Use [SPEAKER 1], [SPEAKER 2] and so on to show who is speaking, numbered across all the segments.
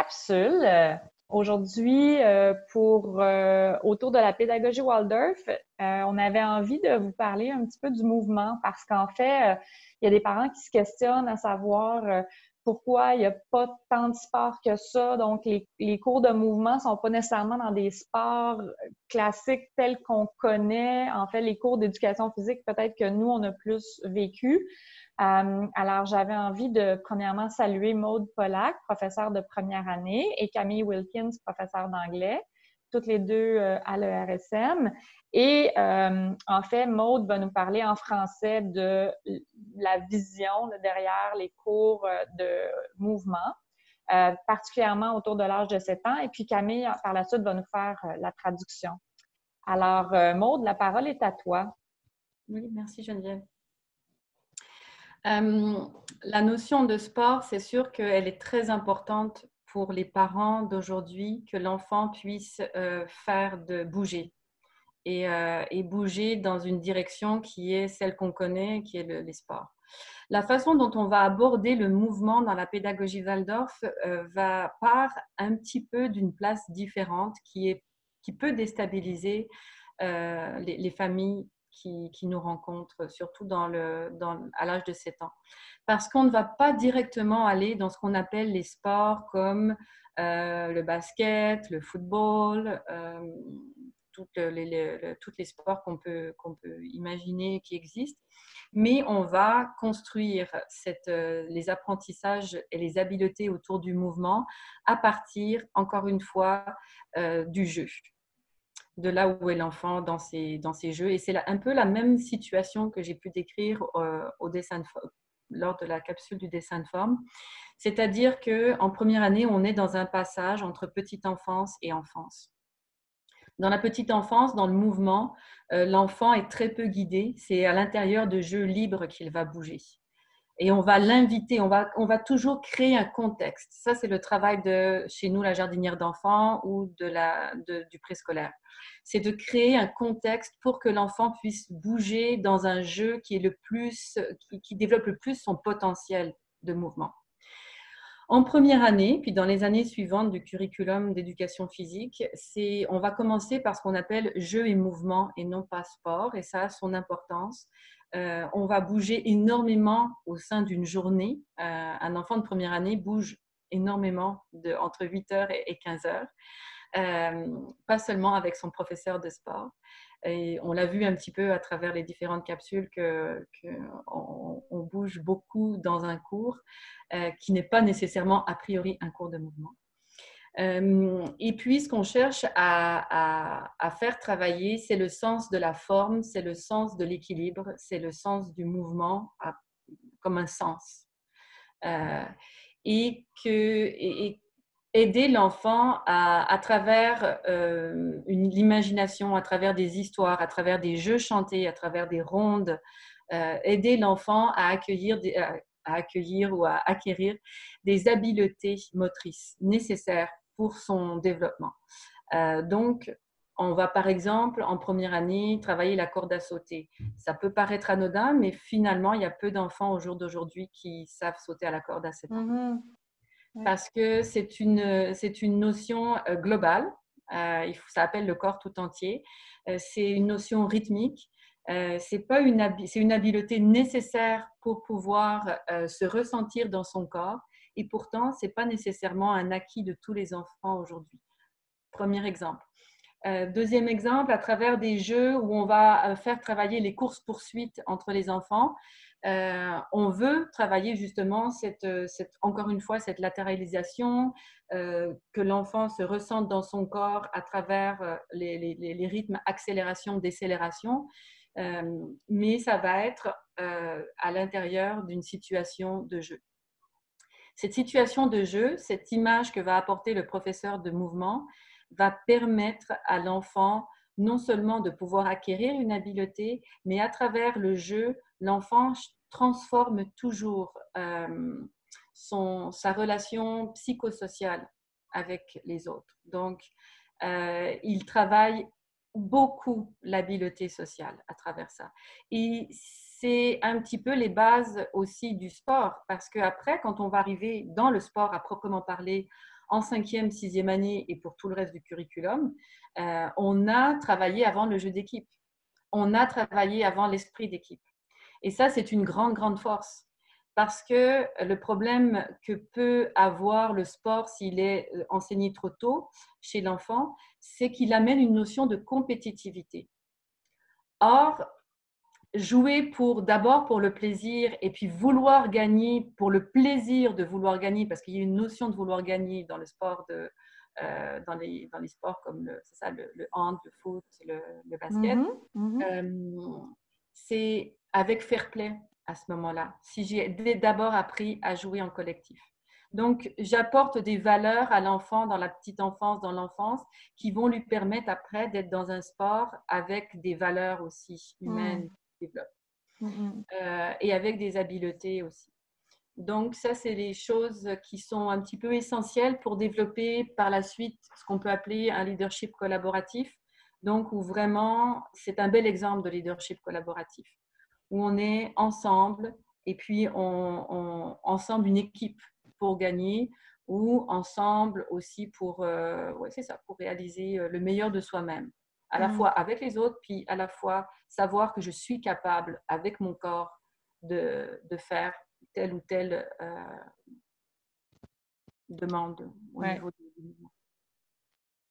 [SPEAKER 1] capsule aujourd'hui autour de la pédagogie Waldorf. On avait envie de vous parler un petit peu du mouvement parce qu'en fait, il y a des parents qui se questionnent à savoir pourquoi il n'y a pas tant de sports que ça. Donc, les cours de mouvement sont pas nécessairement dans des sports classiques tels qu'on connaît. En fait, les cours d'éducation physique, peut-être que nous, on a plus vécu. Alors, j'avais envie de, premièrement, saluer Maude Pollack, professeure de première année, et Camille Wilkins, professeure d'anglais, toutes les deux à l'ERSM. Et en fait, Maude va nous parler en français de la vision derrière les cours de mouvement, particulièrement autour de l'âge de 7 ans. Et puis Camille, par la suite, va nous faire la traduction. Alors, Maude, la parole est à toi.
[SPEAKER 2] Oui, merci Geneviève. La notion de sport, c'est sûr qu'elle est très importante pour les parents d'aujourd'hui, que l'enfant puisse bouger et bouger dans une direction qui est celle qu'on connaît, qui est les sports. La façon dont on va aborder le mouvement dans la pédagogie Waldorf part un petit peu d'une place différente qui peut déstabiliser les familles qui nous rencontrent, surtout à l'âge de 7 ans. Parce qu'on ne va pas directement aller dans ce qu'on appelle les sports comme le basket, le football, tous les sports qu'on peut imaginer qui existent. Mais on va construire les apprentissages et les habiletés autour du mouvement à partir, encore une fois, du jeu, de là où est l'enfant dans ses jeux. Et c'est un peu la même situation que j'ai pu décrire lors de la capsule du dessin de forme. C'est-à-dire qu'en première année, on est dans un passage entre petite enfance et enfance. Dans la petite enfance, dans le mouvement, l'enfant est très peu guidé. C'est à l'intérieur de jeux libres qu'il va bouger. Et on va l'inviter, on va toujours créer un contexte. Ça, c'est le travail de, chez nous, la jardinière d'enfants ou du préscolaire. C'est de créer un contexte pour que l'enfant puisse bouger dans un jeu qui développe le plus son potentiel de mouvement. En première année, puis dans les années suivantes du curriculum d'éducation physique, on va commencer par ce qu'on appelle jeu et mouvement et non pas sport, et ça a son importance. On va bouger énormément au sein d'une journée. Un enfant de première année bouge énormément entre 8h et 15h, pas seulement avec son professeur de sport. Et on l'a vu un petit peu à travers les différentes capsules qu'on bouge beaucoup dans un cours qui n'est pas nécessairement a priori un cours de mouvement. Et puis, ce qu'on cherche à faire travailler, c'est le sens de la forme, c'est le sens de l'équilibre, c'est le sens du mouvement comme un sens. Aider l'enfant à travers l'imagination, à travers des histoires, à travers des jeux chantés, à travers des rondes, aider l'enfant à accueillir ou à acquérir des habiletés motrices nécessaires pour son développement. Donc, on va par exemple, en première année, travailler la corde à sauter. Ça peut paraître anodin, mais finalement, il y a peu d'enfants au jour d'aujourd'hui qui savent sauter à la corde à 7 ans.
[SPEAKER 1] Mm-hmm.
[SPEAKER 2] Parce que c'est une notion globale. Ça appelle le corps tout entier. C'est une notion rythmique. C'est une habileté nécessaire pour pouvoir se ressentir dans son corps. Et pourtant, ce n'est pas nécessairement un acquis de tous les enfants aujourd'hui. Premier exemple. Deuxième exemple, à travers des jeux où on va faire travailler les courses-poursuites entre les enfants, on veut travailler justement encore une fois cette latéralisation, que l'enfant se ressente dans son corps à travers les rythmes accélération, décélération, mais ça va être à l'intérieur d'une situation de jeu. Cette situation de jeu, cette image que va apporter le professeur de mouvement, va permettre à l'enfant non seulement de pouvoir acquérir une habileté, mais à travers le jeu, l'enfant transforme toujours sa relation psychosociale avec les autres. Donc, il travaille beaucoup l'habileté sociale à travers ça. Et c'est un petit peu les bases aussi du sport, parce qu'après, quand on va arriver dans le sport à proprement parler, en 5e, 6e année et pour tout le reste du curriculum, on a travaillé avant le jeu d'équipe. On a travaillé avant l'esprit d'équipe. Et ça, c'est une grande, grande force. Parce que le problème que peut avoir le sport s'il est enseigné trop tôt chez l'enfant, c'est qu'il amène une notion de compétitivité. Or, jouer d'abord pour le plaisir et puis vouloir gagner pour le plaisir de vouloir gagner, parce qu'il y a une notion de vouloir gagner dans le sport, dans les sports comme le hand, le foot, le basket, c'est avec fair play à ce moment-là, si j'ai d'abord appris à jouer en collectif. Donc, j'apporte des valeurs à l'enfant dans la petite enfance, dans l'enfance, qui vont lui permettre après d'être dans un sport avec des valeurs aussi humaines qui développent et avec des habiletés aussi. Donc, ça, c'est les choses qui sont un petit peu essentielles pour développer par la suite ce qu'on peut appeler un leadership collaboratif. Donc, où vraiment, c'est un bel exemple de leadership collaboratif, où on est ensemble et puis ensemble une équipe pour gagner ou ensemble aussi pour réaliser le meilleur de soi-même, à la fois avec les autres, puis à la fois savoir que je suis capable avec mon corps de faire telle ou telle demande au niveau du mouvement.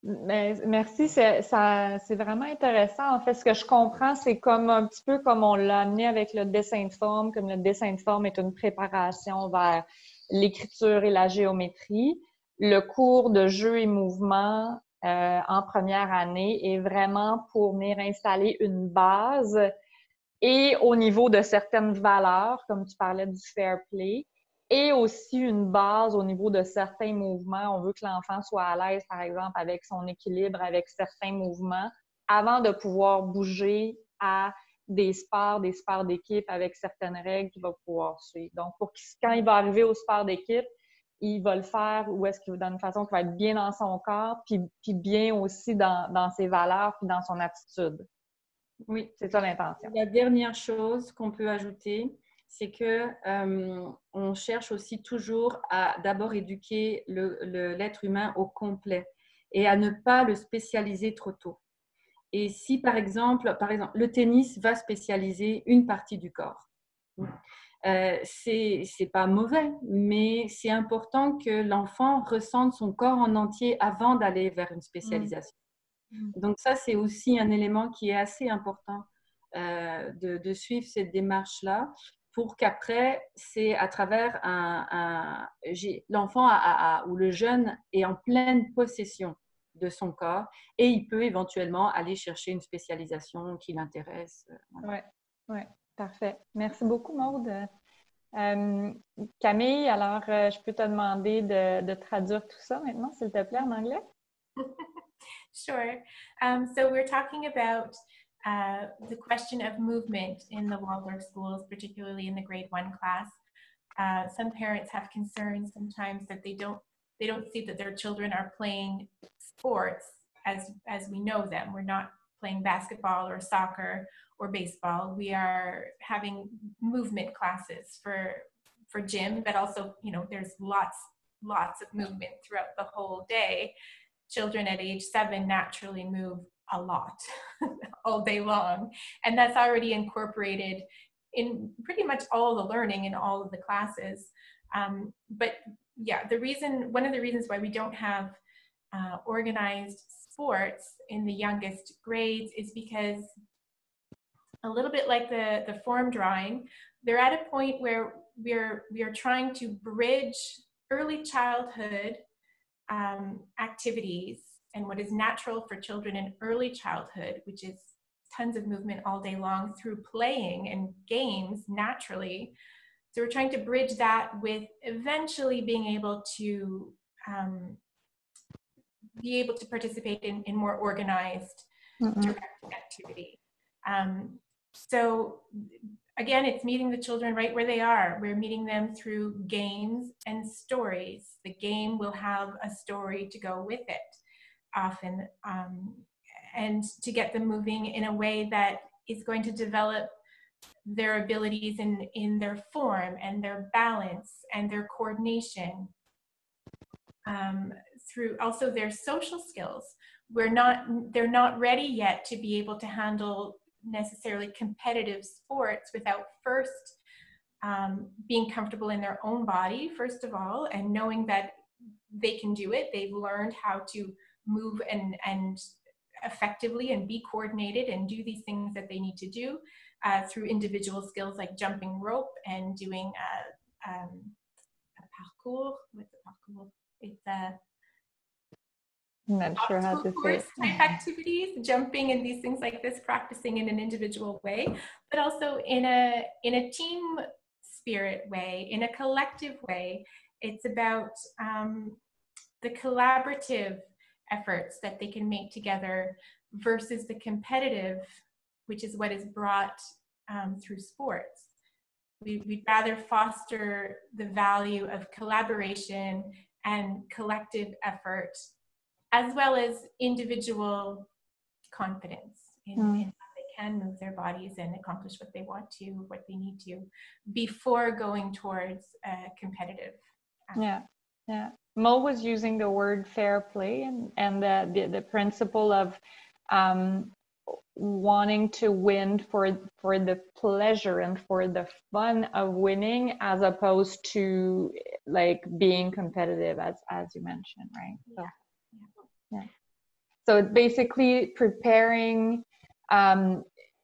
[SPEAKER 1] Merci, c'est vraiment intéressant. En fait, ce que je comprends, c'est comme un petit peu comme on l'a amené avec le dessin de forme, comme le dessin de forme est une préparation vers l'écriture et la géométrie. Le cours de jeu et mouvement en première année est vraiment pour venir installer une base et au niveau de certaines valeurs, comme tu parlais du fair play, et aussi une base au niveau de certains mouvements. On veut que l'enfant soit à l'aise, par exemple, avec son équilibre, avec certains mouvements, avant de pouvoir bouger à des sports d'équipe avec certaines règles qu'il va pouvoir suivre. Donc, quand il va arriver au sport d'équipe, il va le faire ou est-ce qu'il va d'une façon qui va être bien dans son corps, puis bien aussi dans ses valeurs, puis dans son attitude.
[SPEAKER 2] Oui,
[SPEAKER 1] c'est ça l'intention.
[SPEAKER 2] La dernière chose qu'on peut ajouter, c'est que on cherche aussi toujours à d'abord éduquer l'être humain au complet et à ne pas le spécialiser trop tôt. Et si par exemple, le tennis va spécialiser une partie du corps, c'est pas mauvais, mais c'est important que l'enfant ressente son corps en entier avant d'aller vers une spécialisation. Donc ça, c'est aussi un élément qui est assez important de suivre cette démarche-là pour qu'après, c'est à travers l'enfant ou le jeune est en pleine possession de son corps et il peut éventuellement aller chercher une spécialisation qui l'intéresse.
[SPEAKER 1] Voilà. Oui, parfait. Merci beaucoup, Maude. Camille, alors, je peux te demander de traduire tout ça maintenant, s'il te plaît, en anglais?
[SPEAKER 3] Sure. So we're talking about the question of movement in the Waldorf schools, particularly in the grade 1 class. Some parents have concerns sometimes that they don't see that their children are playing sports as we know them. We're not playing basketball or soccer or baseball. We are having movement classes for gym, but also, you know, there's lots of movement throughout the whole day. Children at age 7 naturally move a lot all day long. And that's already incorporated in pretty much all the learning in all of the classes. But yeah, one of the reasons why we don't have organized sports in the youngest grades is because a little bit like the form drawing, they're at a point where we are trying to bridge early childhood activities and what is natural for children in early childhood, which is tons of movement all day long through playing and games naturally. So we're trying to bridge that with eventually being able to participate in more organized direct activity. So again, it's meeting the children right where they are. We're meeting them through games and stories. The game will have a story to go with it often, and to get them moving in a way that is going to develop their abilities in their form and their balance and their coordination. through also their social skills. They're not ready yet to be able to handle necessarily competitive sports without first being comfortable in their own body, first of all, and knowing that they can do it. They've learned how to move and effectively and be coordinated and do these things that they need to do through individual skills like jumping rope and doing a parkour. What's a parkour? It's a
[SPEAKER 1] I'm not sure how to say it.
[SPEAKER 3] type activities, jumping and these things like this, practicing in an individual way, but also in a team spirit way, in a collective way. It's about the collaborative efforts that they can make together versus the competitive, which is what is brought through sports. We'd rather foster the value of collaboration and collective effort, as well as individual confidence in how they can move their bodies and accomplish what they want to, what they need to, before going towards competitive.
[SPEAKER 1] Yeah, yeah. Mo was using the word fair play and the principle of wanting to win for the pleasure and for the fun of winning, as opposed to like being competitive, as you mentioned, right? So, yeah. So it's basically preparing.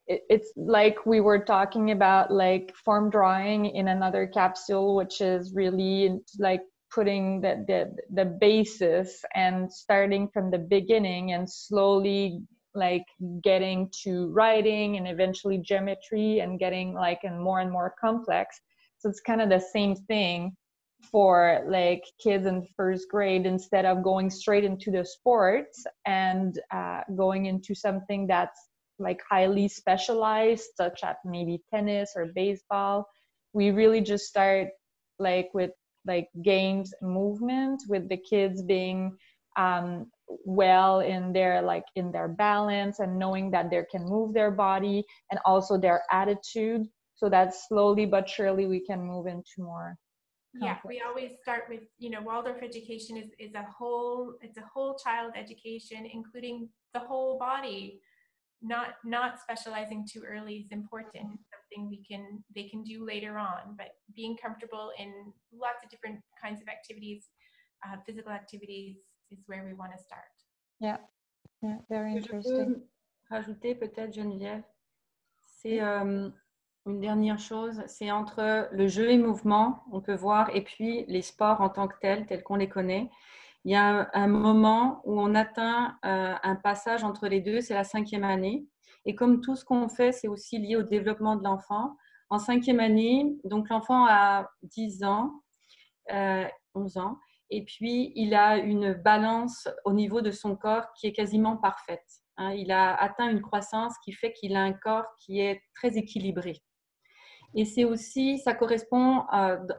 [SPEAKER 1] It's like we were talking about, like form drawing in another capsule, which is really like putting the basis and starting from the beginning and slowly like getting to writing and eventually geometry and getting like and more complex. So it's kind of the same thing for like kids in first grade. Instead of going straight into the sports and going into something that's like highly specialized, such as maybe tennis or baseball, we really just start like with like games, movement, with the kids being well in their balance and knowing that they can move their body, and also their attitude, so that slowly but surely we can move into more complex.
[SPEAKER 3] Yeah, we always start with, Waldorf education is a whole child education, including the whole body. Not specializing too early is important. It's something they can do later on, but being comfortable in lots of different kinds of activities, physical activities, is where we want to start.
[SPEAKER 1] Yeah, very interesting.
[SPEAKER 2] Je peux rajouter peut-être, Geneviève, c'est une dernière chose, c'est entre le jeu et mouvement, on peut voir, et puis les sports en tant que tels qu'on les connaît. Il y a un moment où on atteint un passage entre les deux, c'est la 5e année. Et comme tout ce qu'on fait, c'est aussi lié au développement de l'enfant. En 5e année, donc l'enfant a 10 ans, 11 ans, et puis il a une balance au niveau de son corps qui est quasiment parfaite. Il a atteint une croissance qui fait qu'il a un corps qui est très équilibré. Et c'est aussi, ça correspond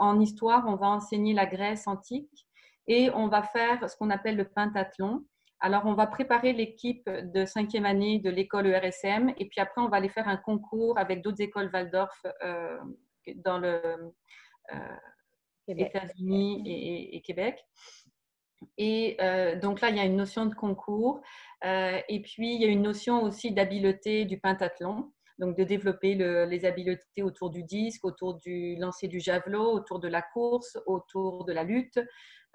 [SPEAKER 2] en histoire, on va enseigner la Grèce antique et on va faire ce qu'on appelle le pentathlon. Alors, on va préparer l'équipe de 5e année de l'école ERSM et puis après, on va aller faire un concours avec d'autres écoles Waldorf dans les États-Unis et Québec. Et donc là, il y a une notion de concours et puis il y a une notion aussi d'habileté du pentathlon. Donc, de développer les habiletés autour du disque, autour du lancer du javelot, autour de la course, autour de la lutte.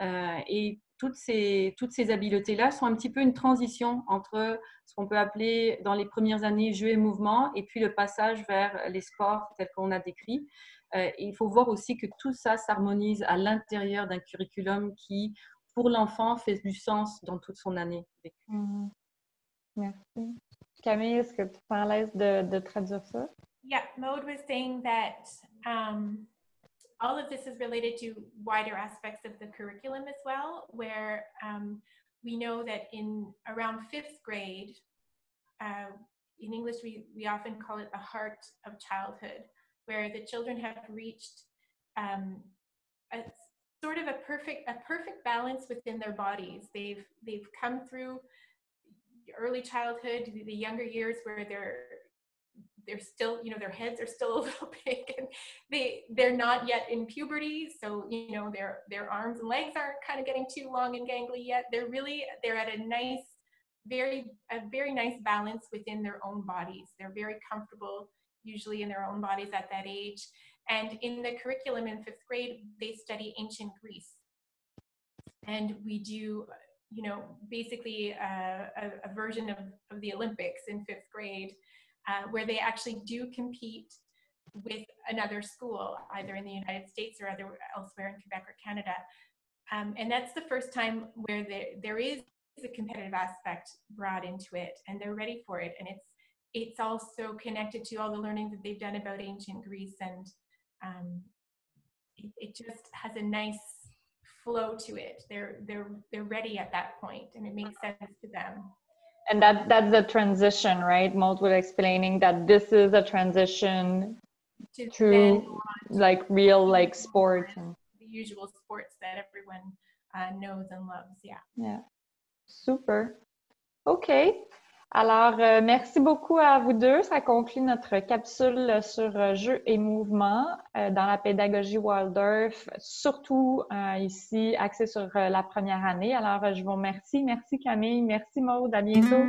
[SPEAKER 2] Et toutes ces habiletés-là sont un petit peu une transition entre ce qu'on peut appeler dans les premières années jeu et mouvement et puis le passage vers les sports tels qu'on a décrit. Il faut voir aussi que tout ça s'harmonise à l'intérieur d'un curriculum qui, pour l'enfant, fait du sens dans toute son année vécue.
[SPEAKER 1] Merci. Camille, est-ce que tu es à l'aise de traduire ça?
[SPEAKER 3] Yeah, Maud was saying that all of this is related to wider aspects of the curriculum as well, where we know that in around 5th grade, in English, we often call it the heart of childhood, where the children have reached a sort of a perfect balance within their bodies. They've come through early childhood, the younger years, where they're still, you know, their heads are still a little big, and they're not yet in puberty. So, you know, their arms and legs aren't kind of getting too long and gangly yet. They're at a nice, very nice balance within their own bodies. They're very comfortable usually in their own bodies at that age. And in the curriculum in 5th grade, they study ancient Greece. And we do, you know, basically a version of the Olympics in 5th grade, where they actually do compete with another school, either in the United States or elsewhere in Quebec or Canada. And that's the first time where there is a competitive aspect brought into it, and they're ready for it. And it's also connected to all the learning that they've done about ancient Greece, and it just has a nice flow to it. They're ready at that point, and it makes sense to them.
[SPEAKER 1] And that's the transition, right? Maud was explaining that this is a transition to like real like sport and
[SPEAKER 3] the usual sports that everyone knows and loves.
[SPEAKER 1] Yeah. Super. OK. Alors, merci beaucoup à vous deux. Ça conclut notre capsule sur jeu et mouvement dans la pédagogie Waldorf, surtout ici axée sur la première année. Alors, je vous remercie. Merci Camille. Merci Maud. À bientôt.